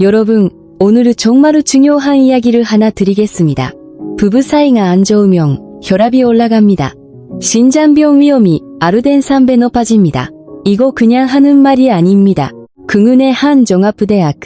여러분, 오늘은 정말 중요한 이야기를 하나 드리겠습니다. 부부 사이가 안 좋으면 혈압이 올라갑니다. 신장병 위험이 아르덴 3배 높아집니다. 이거 그냥 하는 말이 아닙니다. 국내 한 종합대학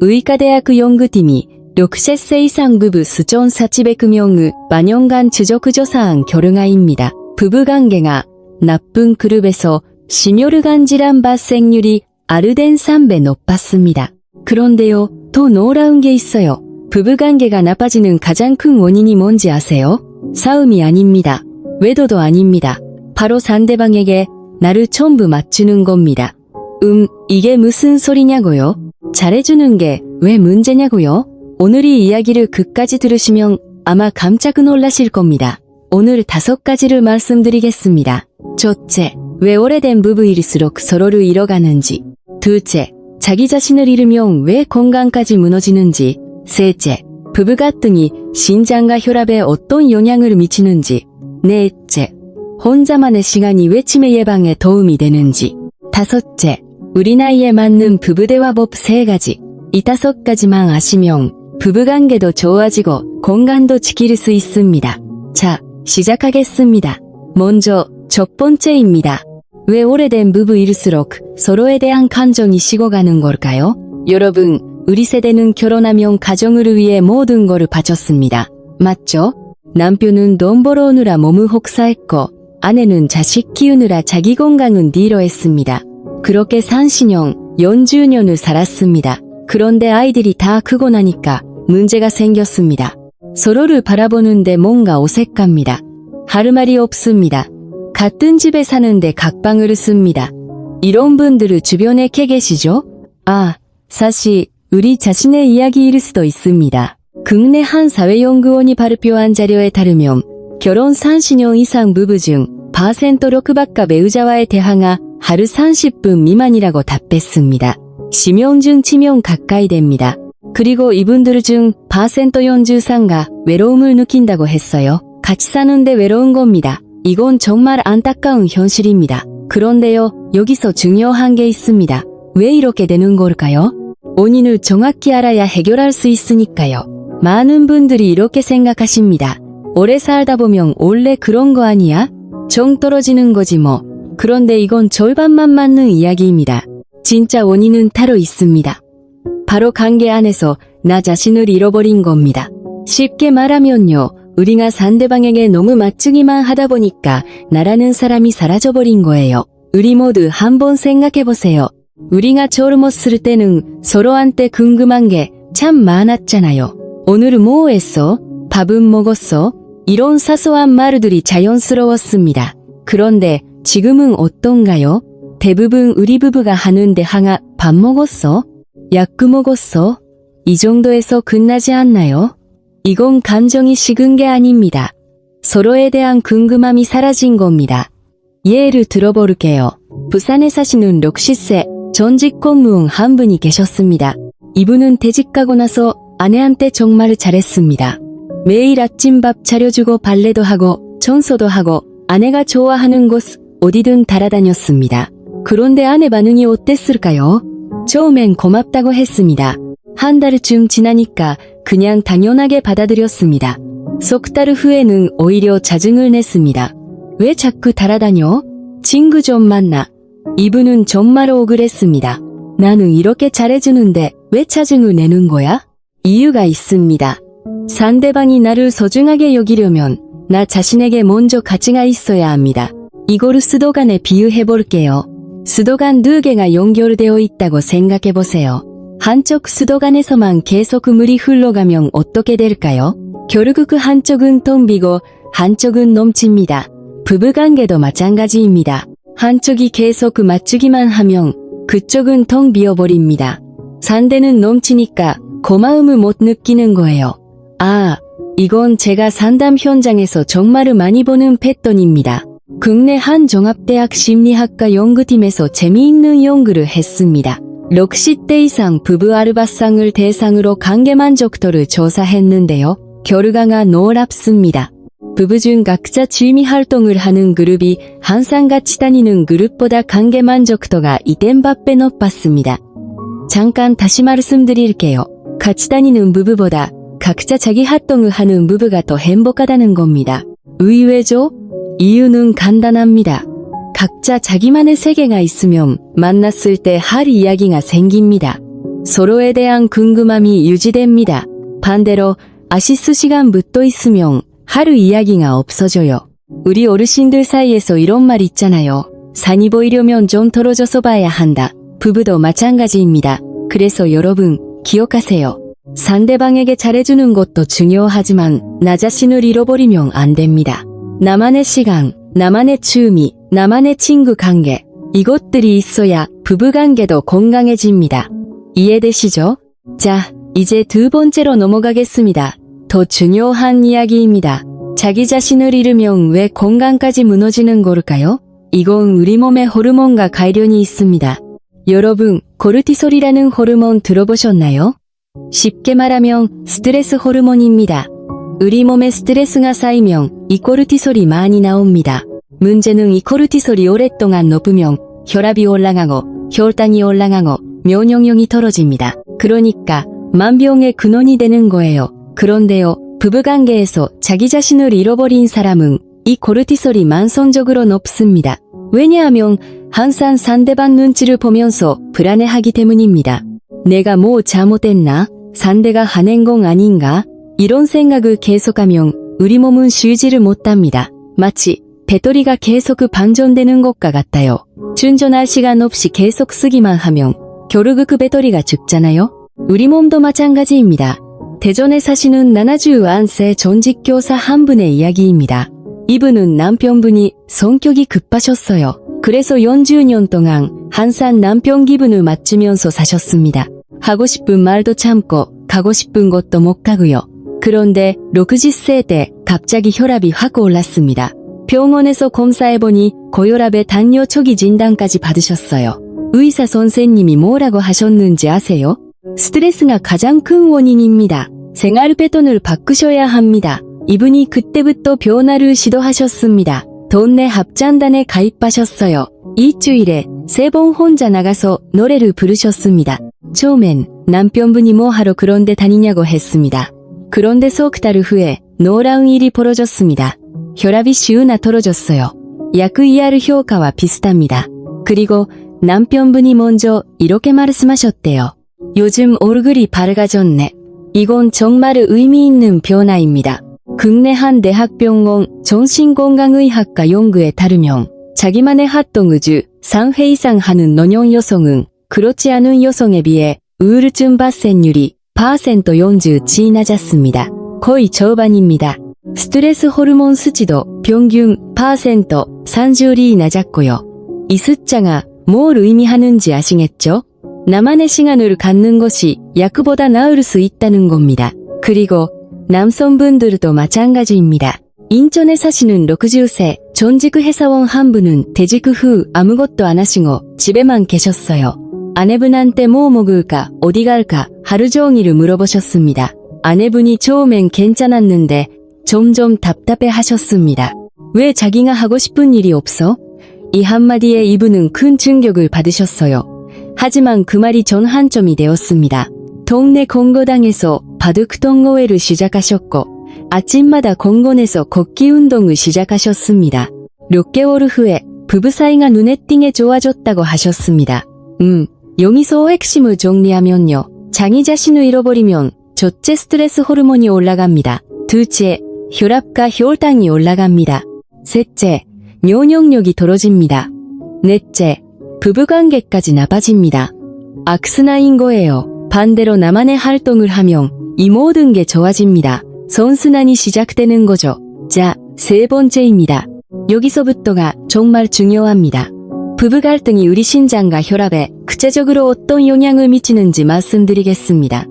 의과대학 연구팀이 60세 이상 부부 수천 400명의 만년간 추적 조사한 결과입니다. 부부관계가 나쁜 그룹에서 심혈관 질환 발생률이 아르덴 3배 높았습니다. 그런데요, 더 놀라운 게 있어요. 부부관계가 나빠지는 가장 큰 원인이 뭔지 아세요? 싸움이 아닙니다. 외도도 아닙니다. 바로 상대방에게 나를 전부 맞추는 겁니다. 이게 무슨 소리냐고요? 잘해주는 게 왜 문제냐고요? 오늘 이 이야기를 끝까지 들으시면 아마 깜짝 놀라실 겁니다. 오늘 5가지를 말씀드리겠습니다. 첫째, 왜 오래된 부부일수록 서로를 잃어가는지. 둘째, 자기 자신을 잃으면 왜 건강까지 무너지는지. 셋째, 부부 갈등이 신장과 혈압에 어떤 영향을 미치는지. 넷째, 혼자만의 시간이 왜 치매 예방에 도움이 되는지. 다섯째, 우리 나이에 맞는 부부대화법 3가지. 이 5가지만 아시면 부부관계도 좋아지고 건강도 지킬 수 있습니다. 자, 시작하겠습니다. 먼저 첫 번째입니다. 왜 오래된 부부일수록 서로에 대한 감정이 식어가는 걸까요? 여러분, 우리 세대는 결혼하면 가정을 위해 모든 것을 바쳤습니다. 맞죠? 남편은 돈 벌어오느라 몸을 혹사했고 아내는 자식 키우느라 자기 건강은 뒤로했습니다. 그렇게 30년, 40년을 살았습니다. 그런데 아이들이 다 크고 나니까 문제가 생겼습니다. 서로를 바라보는데 뭔가 어색합니다. 할 말이 없습니다. 같은 집에 사는데 각방을 씁니다. 이런 분들을 주변에 계시죠? 사실 우리 자신의 이야기일 수도 있습니다. 국내 한 사회연구원이 발표한 자료에 따르면 결혼 30년 이상 부부 중 6%가 배우자와의 대화가 하루 30분 미만이라고 답했습니다. 심형중 치명 가까이 됩니다. 그리고 이분들 중 4% 외로움을 느낀다고 했어요. 같이 사는데 외로운 겁니다. 이건 정말 안타까운 현실입니다. 그런데요, 여기서 중요한 게 있습니다. 왜 이렇게 되는 걸까요? 원인을 정확히 알아야 해결할 수 있으니까요. 많은 분들이 이렇게 생각하십니다. 오래 살다 보면 원래 그런 거 아니야? 정 떨어지는 거지 뭐. 그런데 이건 절반만 맞는 이야기입니다. 진짜 원인은 따로 있습니다. 바로 관계 안에서 나 자신을 잃어버린 겁니다. 쉽게 말하면요, 우리가 상대방에게 너무 맞추기만 하다 보니까 나라는 사람이 사라져버린 거예요. 우리 모두 한번 생각해보세요. 우리가 젊었을 때는 서로한테 궁금한 게 참 많았잖아요. 오늘은 뭐 했어? 밥은 먹었어? 이런 사소한 말들이 자연스러웠습니다. 그런데 지금은 어떤가요? 대부분 우리 부부가 하는 대화가 밥 먹었어? 약 먹었어? 이 정도에서 끝나지 않나요? 이건 감정이 식은 게 아닙니다. 서로에 대한 궁금함이 사라진 겁니다. 예를 들어볼게요. 부산에 사시는 60세 전직 공무원 한 분이 계셨습니다. 이분은 퇴직하고 나서 아내한테 정말 잘했습니다. 매일 아침밥 차려주고 빨래도 하고 청소도 하고 아내가 좋아하는 곳 어디든 따라다녔습니다. 그런데 아내 반응이 어땠을까요? 처음엔 고맙다고 했습니다. 한 달쯤 지나니까 그냥 당연하게 받아들였습니다. 석 달 후에는 오히려 짜증을 냈습니다. 왜 자꾸 따라다녀? 친구 좀 만나. 이분은 정말 억울했습니다. 나는 이렇게 잘해주는데 왜 짜증을 내는 거야? 이유가 있습니다. 상대방이 나를 소중하게 여기려면 나 자신에게 먼저 가치가 있어야 합니다. 이거를 수도관에 비유해볼게요. 수도관 2개가 연결되어 있다고 생각해보세요. 한쪽 수도관에서만 계속 물이 흘러가면 어떻게 될까요? 결국 그 한쪽은 텅 비고 한쪽은 넘칩니다. 부부관계도 마찬가지입니다. 한쪽이 계속 맞추기만 하면 그쪽은 텅 비어버립니다. 상대는 넘치니까 고마움을 못 느끼는 거예요. 이건 제가 상담 현장에서 정말 많이 보는 패턴입니다. 국내 한 종합대학 심리학과 연구팀에서 재미있는 연구를 했습니다. 60대 이상 부부 알바상을 대상으로 관계 만족도를 조사했는데요. 결과가 놀랍습니다. 부부 중 각자 취미 활동을 하는 그룹이 항상 같이 다니는 그룹보다 관계 만족도가 2.8배 높았습니다. 잠깐 다시 말씀드릴게요. 같이 다니는 부부보다 각자 자기 활동을 하는 부부가 더 행복하다는 겁니다. 의외죠? 이유는 간단합니다. 각자 자기만의 세계가 있으면 만났을 때 할 이야기가 생깁니다. 서로에 대한 궁금함이 유지됩니다. 반대로 아시스 시간 붙어 있으면 할 이야기가 없어져요. 우리 어르신들 사이에서 이런 말 있잖아요. 산이 보이려면 좀 떨어져서 봐야 한다. 부부도 마찬가지입니다. 그래서 여러분 기억하세요. 상대방에게 잘해주는 것도 중요하지만 나 자신을 잃어버리면 안 됩니다. 나만의 시간, 나만의 취미, 나만의 친구 관계, 이것들이 있어야 부부관계도 건강해집니다. 이해되시죠? 자, 이제 두 번째로 넘어가겠습니다. 더 중요한 이야기입니다. 자기 자신을 잃으면 왜 건강까지 무너지는 걸까요? 이건 우리 몸의 호르몬과 관련이 있습니다. 여러분, 코르티솔이라는 호르몬 들어보셨나요? 쉽게 말하면 스트레스 호르몬입니다. 우리 몸에 스트레스가 쌓이면 이 코르티솔이 많이 나옵니다. 문제는 이 코르티솔이 오랫동안 높으면 혈압이 올라가고 혈당이 올라가고 면역력이 떨어집니다. 그러니까 만병의 근원이 되는 거예요. 그런데요, 부부관계에서 자기 자신을 잃어버린 사람은 이 코르티솔이 만성적으로 높습니다. 왜냐하면 항상 상대방 눈치를 보면서 불안해하기 때문입니다. 내가 뭐 잘못했나? 상대가 화낸 건 아닌가? 이런 생각을 계속하면 우리 몸은 쉬지를 못합니다. 마치 배터리가 계속 방전되는 것과 같아요. 충전할 시간 없이 계속 쓰기만 하면 결국 그 배터리가 죽잖아요. 우리 몸도 마찬가지입니다. 대전에 사시는 71세 전직 교사 한 분의 이야기입니다. 이분은 남편분이 성격이 급하셨어요. 그래서 연주 년 동안 항상 남편 기분을 맞추면서 사셨습니다. 하고 싶은 말도 참고 가고 싶은 곳도 못 가고요. 그런데 60세 때 갑자기 혈압이 확 올랐습니다. 병원에서 검사해보니 고혈압의 당뇨 초기 진단까지 받으셨어요. 의사 선생님이 뭐라고 하셨는지 아세요? 스트레스가 가장 큰 원인입니다. 생활 패턴을 바꾸셔야 합니다. 이분이 그때부터 변화를 시도하셨습니다. 동네 합창단에 가입하셨어요. 일주일에 3번 혼자 나가서 노래를 부르셨습니다. 처음엔 남편분이 뭐 하러 그런 데 다니냐고 했습니다. 그런데 석 달 후에 놀라운 일이 벌어졌습니다. 혈압이 쉬우나 떨어졌어요. 약 ER 효과와 비슷합니다. 그리고 남편분이 먼저 이렇게 말씀하셨대요. 요즘 얼굴이 밝아졌네. 이건 정말 의미 있는 변화입니다. 국내 한 대학병원 정신건강의학과 연구에 따르면 자기만의 활동을 주 3회 이상 하는 노년 여성은 그렇지 않은 여성에 비해 우울증 발생률이 % 40지 낮았습니다. 거의 절반입니다. 스트레스 호르몬 수치도 평균 % 30이 낮았고요. 이 숫자가 뭘 의미하는지 아시겠죠? 나만의 시간을 갖는 것이 약보다 나을 수 있다는 겁니다. 그리고 남성분들도 마찬가지입니다. 인천에 사시는 60세 전직 회사원 한 분은 퇴직 후 아무것도 안 하시고 집에만 계셨어요. 아내분한테 뭐 먹을까, 어디 갈까 하루 종일 물어보셨습니다. 아내분이 처음엔 괜찮았는데 점점 답답해 하셨습니다. 왜 자기가 하고 싶은 일이 없어? 이 한마디에 이분은 큰 충격을 받으셨어요. 하지만 그 말이 전환점이 되었습니다. 동네 공고당에서 바둑 동호회를 시작하셨고 아침마다 공원에서 걷기 운동을 시작하셨습니다. 몇 개월 후에 부부 사이가 눈에 띄게 좋아졌다고 하셨습니다. 여기서 핵심을 정리하면요. 자기 자신을 잃어버리면 첫째 스트레스 호르몬이 올라갑니다. 둘째, 혈압과 혈당이 올라갑니다. 셋째, 면역력이 떨어집니다. 넷째, 부부관계까지 나빠집니다. 악순환인 거예요. 반대로 나만의 활동을 하면 이 모든 게 좋아집니다. 선순환이 시작되는 거죠. 자, 세 번째입니다. 여기서부터가 정말 중요합니다. 부부 갈등이 우리 신장과 혈압에 구체적으로 어떤 영향을 미치는지 말씀드리겠습니다.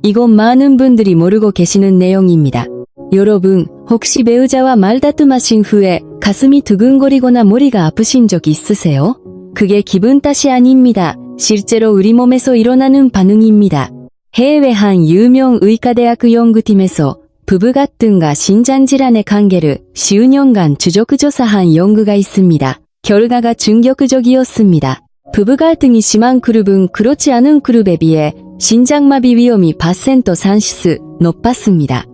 이건 많은 분들이 모르고 계시는 내용입니다. 여러분, 혹시 배우자와 말다툼하신 후에 가슴이 두근거리거나 머리가 아프신 적 있으세요? 그게 기분 탓이 아닙니다. 실제로 우리 몸에서 일어나는 반응입니다. 해외 한 유명 의과대학 연구팀에서 부부 갈등과 신장질환의 관계를 10년간 추적 조사한 연구가 있습니다. 결과가 충격적이었습니다. 부부 갈등이 심한 그룹은 그렇지 않은 그룹에 비해 신장마비 위험이 % 산시스 높았습니다.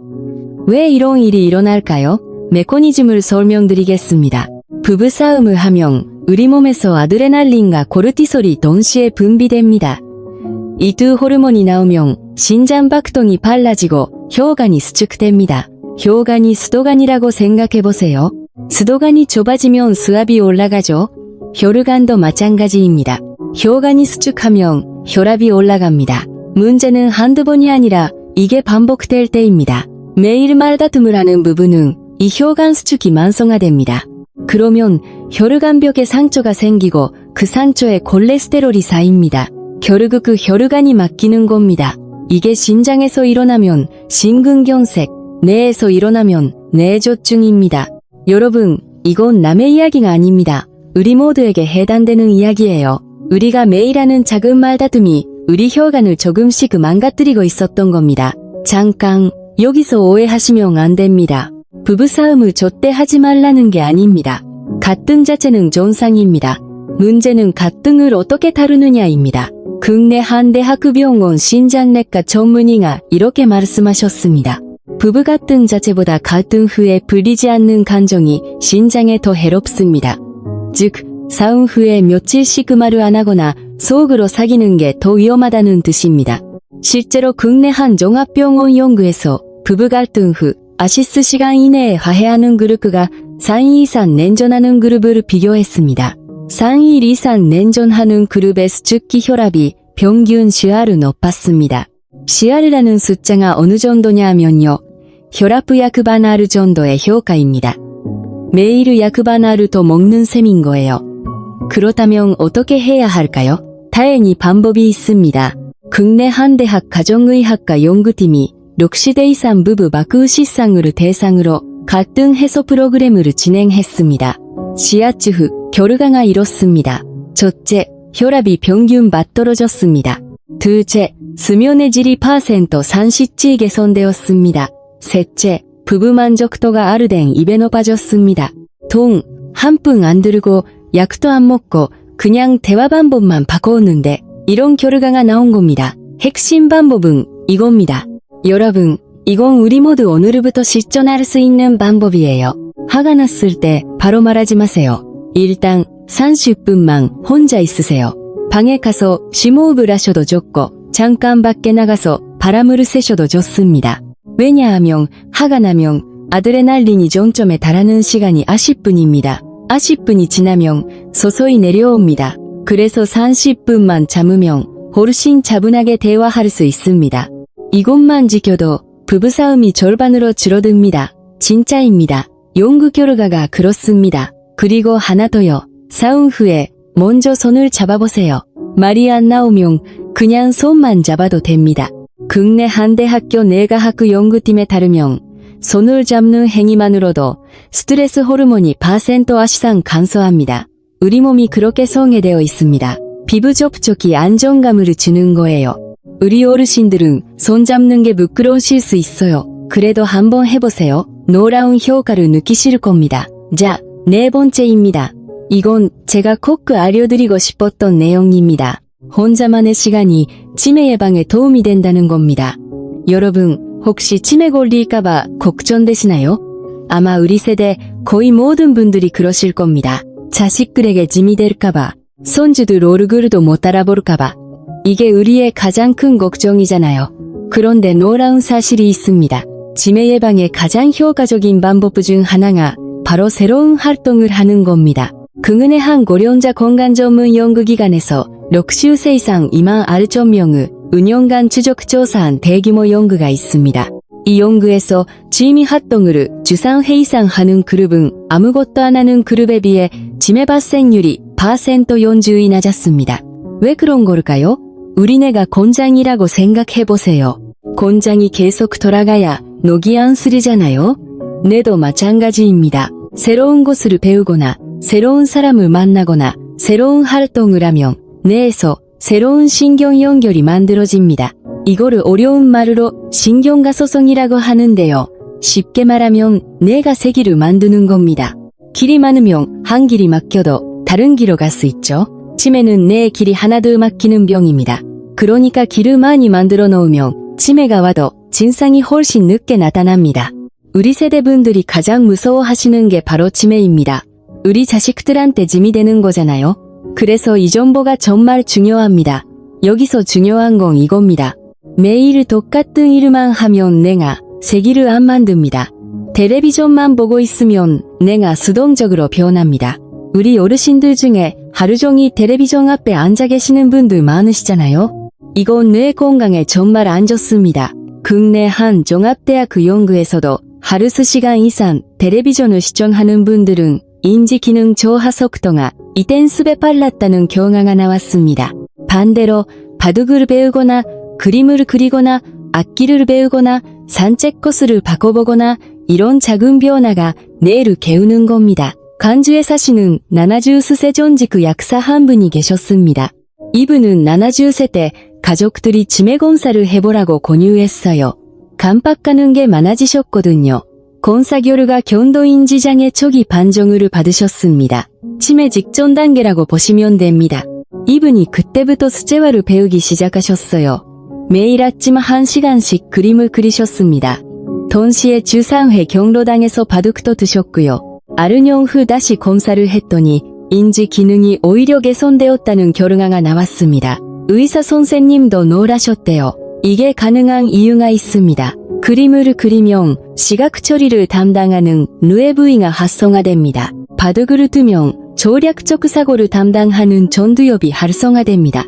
왜 이런 일이 일어날까요? 메커니즘을 설명드리겠습니다. 부부싸움을 하면 우리 몸에서 아드레날린과 코르티솔이 동시에 분비됩니다. 이 두 호르몬이 나오면 심장박동이 빨라지고 혈관이 수축됩니다. 혈관이 수도관이라고 생각해보세요. 수도관이 좁아지면 수압이 올라가죠. 혈관도 마찬가지입니다. 혈관이 수축하면 혈압이 올라갑니다. 문제는 한두 번이 아니라 이게 반복될 때입니다. 매일 말다툼을 하는 부부는 이 혈관 수축이 만성화됩니다. 그러면 혈관벽에 상처가 생기고 그 상처에 콜레스테롤이 쌓입니다. 결국 그 혈관이 막히는 겁니다. 이게 심장에서 일어나면 심근경색, 뇌에서 일어나면 뇌졸중입니다. 여러분, 이건 남의 이야기가 아닙니다. 우리 모두에게 해당되는 이야기예요. 우리가 매일 하는 작은 말다툼이 우리 혈관을 조금씩 망가뜨리고 있었던 겁니다. 잠깐, 여기서 오해하시면 안 됩니다. 부부싸움을 절대 하지 말라는 게 아닙니다. 갈등 자체는 정상입니다. 문제는 갈등을 어떻게 다루느냐입니다. 국내 한 대학병원 신장내과 전문의가 이렇게 말씀하셨습니다. 부부 갈등 자체보다 갈등 후에 풀리지 않는 감정이 신장에 더 해롭습니다. 즉, 싸움 후에 며칠씩 말을 안 하거나 속으로 사귀는 게 더 위험하다는 뜻입니다. 실제로 국내 한 종합병원 연구에서 부부 갈등 후 아시스 시간 이내에 화해하는 그룹과 4일 이상 냉전하는 그룹을 비교했습니다. 4일 이상 냉전하는 그룹의 수축기 혈압이 평균 CR을 높았습니다. CR이라는 숫자가 어느 정도냐 하면요. 혈압 약 반 알을 정도의 효과입니다. 매일 약 반 알을 더 먹는 셈인 거예요. 그렇다면 어떻게 해야 할까요? 다행히 방법이 있습니다. 국내 한 대학 가정의학과 연구팀이 60대 이상 부부 마크시상을 대상으로 갈등 해소 프로그램을 진행했습니다. 시아츠 후 결과가 이렇습니다. 첫째, 혈압이 평균 맞떨어졌습니다. 둘째, 수면의 질이 % 산시치 개선되었습니다. 셋째, 부부 만족도가 아르덴 2배 높아졌습니다. 돈 한 푼 안 들고 약도 안 먹고 그냥 대화 방법만 바꿨는데 이런 결과가 나온 겁니다. 핵심 방법은 이겁니다. 여러분, 이건 우리 모두 오늘부터 실천할 수 있는 방법이에요. 화가 났을 때 바로 말하지 마세요. 일단 30분만 혼자 있으세요. 방에 가서 심호흡을 하셔도 좋고 잠깐 밖에 나가서 바람을 쐬셔도 좋습니다. 왜냐하면 화가 나면 아드레날린이 정점에 달하는 시간이 40분입니다. 40분이 지나면 서서히 내려옵니다. 그래서 30분만 참으면 훨씬 차분하게 대화할 수 있습니다. 이것만 지켜도 부부싸움이 절반으로 줄어듭니다. 진짜입니다. 연구 결과가 그렇습니다. 그리고 하나 더요. 싸움 후에 먼저 손을 잡아보세요. 말이 안 나오면 그냥 손만 잡아도 됩니다. 국내 한 대학교 내과학 연구팀에 따르면 손을 잡는 행위만으로도 스트레스 호르몬이 % 이상 감소합니다. 우리 몸이 그렇게 성애되어 있습니다. 피부 접촉이 안정감을 주는 거예요. 우리 어르신들은 손 잡는 게 부끄러우실 수 있어요. 그래도 한번 해보세요. 놀라운 효과를 느끼실 겁니다. 자, 네 번째입니다. 이건 제가 꼭 알려드리고 싶었던 내용입니다. 혼자만의 시간이 치매 예방에 도움이 된다는 겁니다. 여러분, 혹시 치매 걸릴까봐 걱정되시나요? 아마 우리 세대 거의 모든 분들이 그러실 겁니다. 자식들에게 짐이 될까봐, 손주들 얼굴도 못 알아볼까봐. 이게 우리의 가장 큰 걱정이잖아요. 그런데 놀라운 사실이 있습니다. 치매 예방의 가장 효과적인 방법 중 하나가 바로 새로운 활동을 하는 겁니다. 국내 한 고령자 건강 전문 연구기관에서 60세 이상 2만 9천 명을 5년간 추적 조사한 대규모 연구가 있습니다. 이 연구에서 취미 활동을 주 3회 이상 하는 그룹은 아무것도 안 하는 그룹에 비해 치매 발생률이 % 연주이 낮았습니다. 왜 그런 걸까요? 우리 뇌가 곤장이라고 생각해보세요. 곤장이 계속 돌아가야 녹이 안 쓰리잖아요. 뇌도 마찬가지입니다. 새로운 것을 배우거나 새로운 사람을 만나거나 새로운 활동을 하면 뇌에서 새로운 신경 연결이 만들어집니다. 이거를 어려운 말로 신경가소성이라고 하는데요. 쉽게 말하면 뇌가 새 길을 만드는 겁니다. 길이 많으면 한 길이 막혀도 다른 길로 갈 수 있죠. 치매는 뇌에 길이 하나도 막히는 병입니다. 그러니까 길을 많이 만들어 놓으면 치매가 와도 증상이 훨씬 늦게 나타납니다. 우리 세대분들이 가장 무서워하시는 게 바로 치매입니다. 우리 자식들한테 짐이 되는 거잖아요. 그래서 이 정보가 정말 중요합니다. 여기서 중요한 건 이겁니다. 매일 똑같은 일만 하면 뇌가 세기를 안 만듭니다. 텔레비전만 보고 있으면 뇌가 수동적으로 변합니다. 우리 어르신들 중에 하루 종일 텔레비전 앞에 앉아 계시는 분들 많으시잖아요. 이건 뇌 건강에 정말 안 좋습니다. 국내 한 종합대학 연구에서도 하루 수시간 이상 텔레비전을 시청하는 분들은 인지기능 저하 속도가 2.수배 빨랐다는 결과가 나왔습니다. 반대로 바둑을 배우거나 그림을 그리거나 악기를 배우거나 산책 코스를 바꿔보거나 이런 작은 변화가 뇌를 깨우는 겁니다. 간주에 사시는 70세 전직 약사 한 분이 계셨습니다. 이분은 70세 때 가족들이 치매 검사를 해보라고 권유했어요. 깜빡 가는 게 많아지셨거든요. 검사 결과 견도인지장애 초기 판정을 받으셨습니다. 치매 직전 단계라고 보시면 됩니다. 이분이 그때부터 수제화를 배우기 시작하셨어요. 매일 아침 1시간씩 그림을 그리셨습니다. 동시에 주 3회 경로당에서 바둑도 드셨고요. 아르년 후 다시 검사를 했더니 인지 기능이 오히려 개선되었다는 결과가 나왔습니다. 의사 선생님도 놀라셨대요. 이게 가능한 이유가 있습니다. 그림을 그리면 시각 처리를 담당하는 뇌 부위가 활성화됩니다. 바둑을 두면 조략적 사고를 담당하는 전두엽이 활성화됩니다.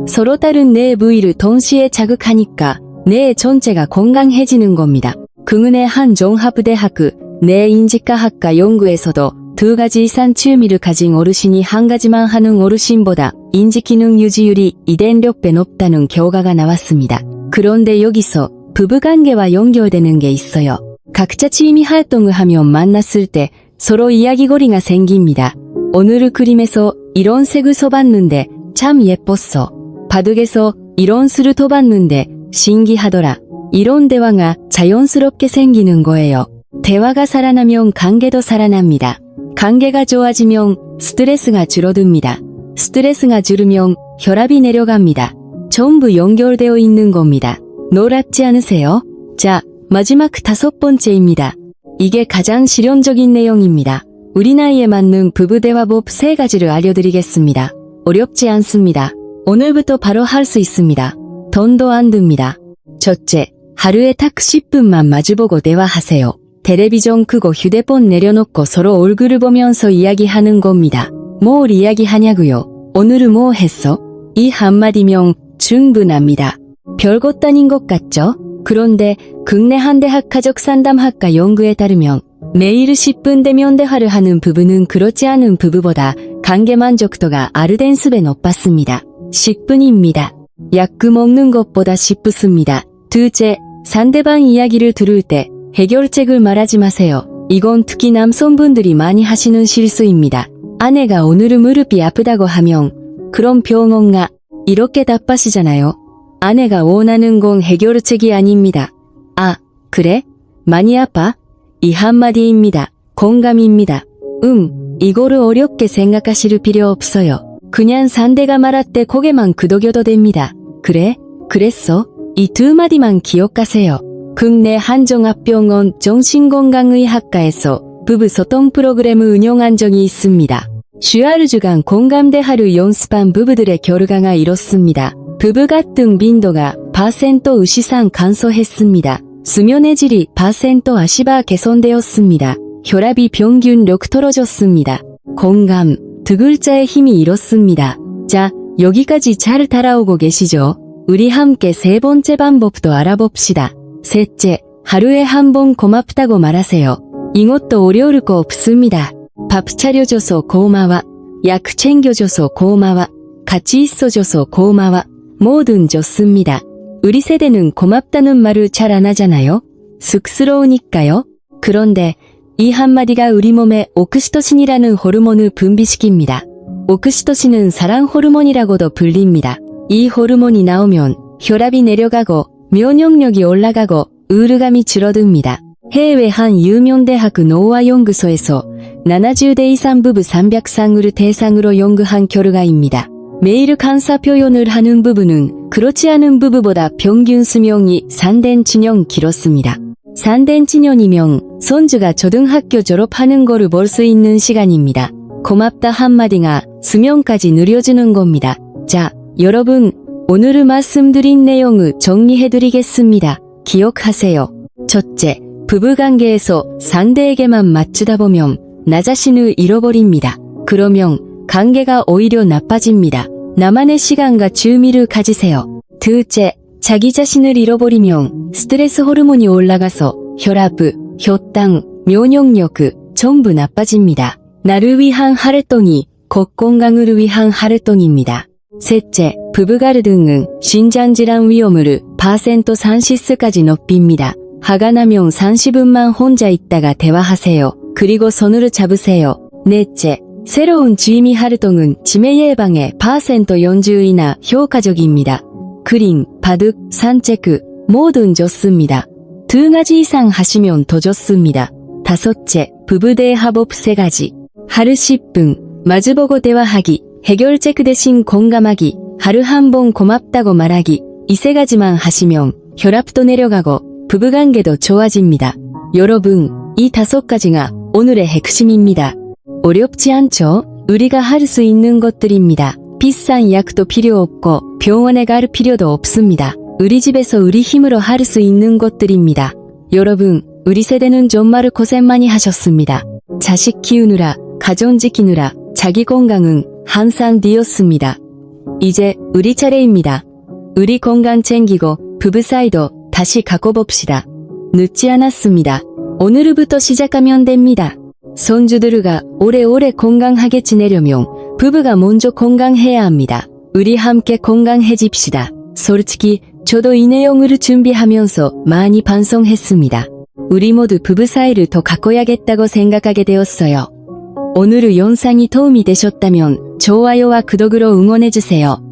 서로 다른 뇌 부위를 동시에 자극하니까 뇌 전체가 건강해지는 겁니다. 국내 한 종합대학 뇌인지과학과 연구에서도 2가지 이상 취미를 가진 어르신이 한 가지만 하는 어르신보다 인지기능 유지율이 2.6배 높다는 결과가 나왔습니다. 그런데 여기서 부부관계와 연결되는 게 있어요. 각자 취미 활동을 하며 만났을 때 서로 이야기거리가 생깁니다. 오늘 그림에서 이런 색을 써봤는데 참 예뻤어. 바둑에서 이런 수를 둬봤는데 신기하더라. 이런 대화가 자연스럽게 생기는 거예요. 대화가 살아나면 관계도 살아납니다. 관계가 좋아지면 스트레스가 줄어듭니다. 스트레스가 줄으면 혈압이 내려갑니다. 전부 연결되어 있는 겁니다. 놀랍지 않으세요? 자, 마지막 5번째입니다. 이게 가장 실용적인 내용입니다. 우리 나이에 맞는 부부 대화법 3가지를 알려드리겠습니다. 어렵지 않습니다. 오늘부터 바로 할 수 있습니다. 돈도 안 듭니다. 첫째, 하루에 딱 10분만 마주보고 대화하세요. 텔레비전 끄고 휴대폰 내려놓고 서로 얼굴을 보면서 이야기하는 겁니다. 뭘 이야기하냐고요? 오늘은 뭐 했어? 이 한마디면 충분합니다. 별것 아닌 것 같죠? 그런데 국내 한 대학 가족상담학과 연구에 따르면 매일 10분 대면 대화를 하는 부부는 그렇지 않은 부부보다 관계 만족도가 아르덴스배 높았습니다. 10분입니다. 약국 먹는 것보다 쉽습니다. 둘째, 상대방 이야기를 들을 때 해결책을 말하지 마세요. 이건 특히 남성분들이 많이 하시는 실수입니다. 아내가 오늘은 무릎이 아프다고 하면 그럼 병원 가 이렇게 답하시잖아요. 아내가 원하는 건 해결책이 아닙니다. 아, 그래? 많이 아파? 이 한마디입니다. 공감입니다. 이거를 어렵게 생각하실 필요 없어요. 그냥 상대가 말할 때 고개만 끄덕여도 됩니다. 그래? 그랬어? 이 2마디만 기억하세요. 국내 한 종합병원 정신건강의학과에서 부부 소통 프로그램을 운영한 적이 있습니다. 주하루 주간 공감 대화를 연습한 부부들의 결과가 이렇습니다. 부부 갈등 빈도가 8% 이상 감소했습니다. 수면의 질이 8% 아시바 개선되었습니다. 혈압이 평균 6 떨어졌습니다. 공감, 2글자의 힘이 이렇습니다. 자, 여기까지 잘 따라오고 계시죠? 우리 함께 3번째 방법도 알아봅시다. 셋째, 하루에 한 번 고맙다고 말하세요. 이것도 어려울 거 없습니다. 밥 차려줘서 고마워. 약 챙겨줘서 고마워. 같이 있어줘서 고마워. 뭐든 좋습니다. 우리 세대는 고맙다는 말을 잘 안 하잖아요. 쑥스러우니까요. 그런데 이 한마디가 우리 몸에 옥시토신이라는 호르몬을 분비시킵니다. 옥시토신은 사랑 호르몬이라고도 불립니다. 이 호르몬이 나오면 혈압이 내려가고 면역력이 올라가고 우울감이 줄어듭니다. 해외 한 유명 대학 노화 연구소에서 70대 이상 부부 300쌍을 대상으로 연구한 결과입니다. 매일 감사 표현을 하는 부부는 그렇지 않은 부부보다 평균 수명이 3대7년 길었습니다. 3대7년이면 손주가 초등학교 졸업하는 거를 볼 수 있는 시간입니다. 고맙다 한마디가 수명까지 누려주는 겁니다. 자, 여러분, 오늘 말씀드린 내용을 정리해드리겠습니다. 기억하세요. 첫째, 부부관계에서 상대에게만 맞추다 보면 나 자신을 잃어버립니다. 그러면 관계가 오히려 나빠집니다. 나만의 시간과 취미를 가지세요. 둘째, 자기 자신을 잃어버리면 스트레스 호르몬이 올라가서 혈압, 혈당, 면역력 전부 나빠집니다. 나를 위한 활동이 곧 건강을 위한 활동입니다. 셋째, 부부 갈등은 신장질환 위험을 30%까지 높입니다. 화가 나면 30분만 혼자 있다가 대화하세요. 그리고 손을 잡으세요. 넷째, 새로운 취미 활동은 치매 예방에 40%이나 효과적입니다. 그림, 바둑, 산책, 뭐든 좋습니다. 2가지 이상 하시면 더 좋습니다. 다섯째, 부부 대화법 3가지. 하루 10분, 마주보고 대화하기, 해결책 대신 공감하기, 하루 한 번 고맙다고 말하기, 이 3가지만 하시면 혈압도 내려가고 부부관계도 좋아집니다. 여러분, 이 5가지가 오늘의 핵심입니다. 어렵지 않죠? 우리가 할 수 있는 것들입니다. 비싼 약도 필요 없고 병원에 갈 필요도 없습니다. 우리 집에서 우리 힘으로 할 수 있는 것들입니다. 여러분, 우리 세대는 정말 고생 많이 하셨습니다. 자식 키우느라, 가정 지키느라 자기 건강은 항상 뒤였습니다. 이제 우리 차례입니다. 우리 건강 챙기고 부부 사이도 다시 가꿔봅시다. 늦지 않았습니다. 오늘부터 시작하면 됩니다. 손주들과 오래오래 건강하게 지내려면 부부가 먼저 건강해야 합니다. 우리 함께 건강해집시다. 솔직히 저도 이 내용을 준비하면서 많이 반성했습니다. 우리 모두 부부 사이를 더 가꿔야겠다고 생각하게 되었어요. 오늘 영상이 도움이 되셨다면 좋아요와 구독으로 응원해주세요.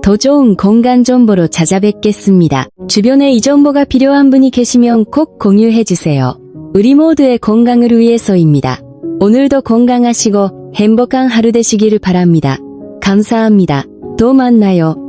더 좋은 건강 정보로 찾아뵙겠습니다. 주변에 이 정보가 필요한 분이 계시면 꼭 공유해주세요. 우리 모두의 건강을 위해서입니다. 오늘도 건강하시고 행복한 하루 되시기를 바랍니다. 감사합니다. 또 만나요.